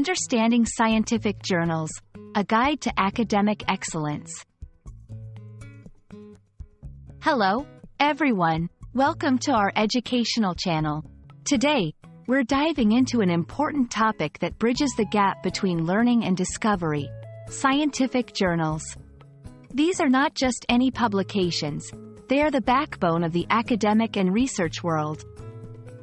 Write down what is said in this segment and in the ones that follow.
Understanding Scientific Journals, a guide to academic excellence. Hello, everyone. Welcome to our educational channel. Today, we're diving into an important topic that bridges the gap between learning and discovery: scientific journals. These are not just any publications, they are the backbone of the academic and research world.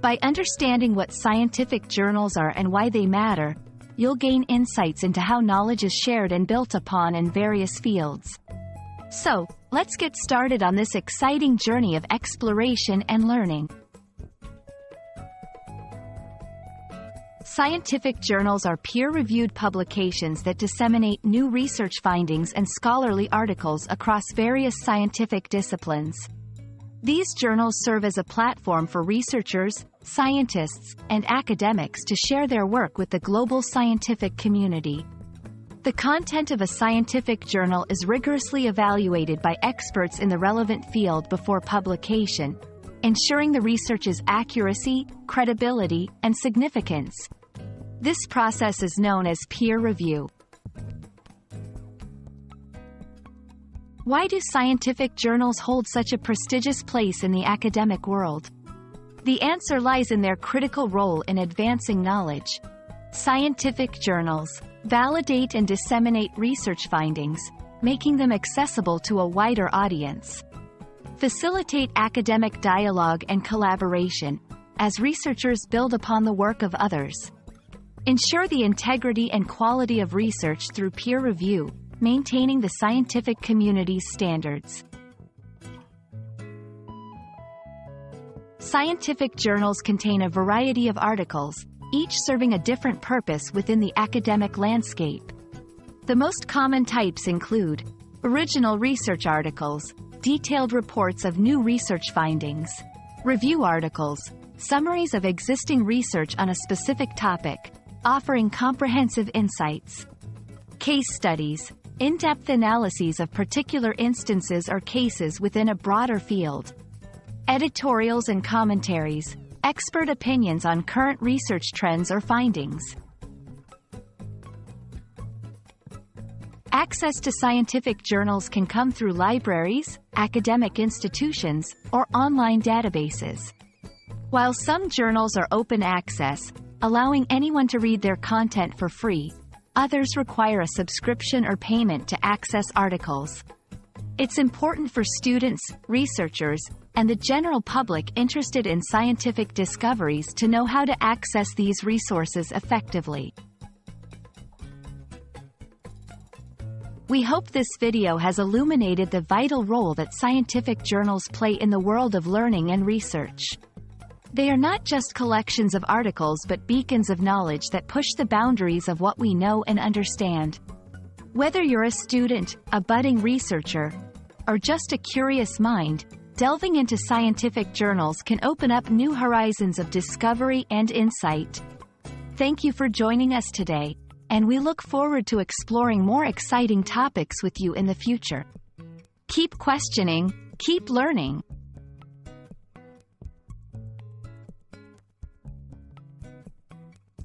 By understanding what scientific journals are and why they matter, you'll gain insights into how knowledge is shared and built upon in various fields. So, let's get started on this exciting journey of exploration and learning. Scientific journals are peer-reviewed publications that disseminate new research findings and scholarly articles across various scientific disciplines. These journals serve as a platform for researchers, scientists, and academics to share their work with the global scientific community. The content of a scientific journal is rigorously evaluated by experts in the relevant field before publication, ensuring the research's accuracy, credibility, and significance. This process is known as peer review. Why do scientific journals hold such a prestigious place in the academic world? The answer lies in their critical role in advancing knowledge. Scientific journals validate and disseminate research findings, making them accessible to a wider audience. Facilitate academic dialogue and collaboration, as researchers build upon the work of others. Ensure the integrity and quality of research through peer review, maintaining the scientific community's standards. Scientific journals contain a variety of articles, each serving a different purpose within the academic landscape. The most common types include original research articles, detailed reports of new research findings; review articles, summaries of existing research on a specific topic, offering comprehensive insights; case studies, in-depth analyses of particular instances or cases within a broader field; editorials and commentaries, expert opinions on current research trends or findings. Access to scientific journals can come through libraries, academic institutions, or online databases. While some journals are open access, allowing anyone to read their content for free, others require a subscription or payment to access articles. It's important for students, researchers, and the general public interested in scientific discoveries to know how to access these resources effectively. We hope this video has illuminated the vital role that scientific journals play in the world of learning and research. They are not just collections of articles but beacons of knowledge that push the boundaries of what we know and understand. Whether you're a student, a budding researcher, or just a curious mind, delving into scientific journals can open up new horizons of discovery and insight. Thank you for joining us today, and we look forward to exploring more exciting topics with you in the future. Keep questioning, keep learning,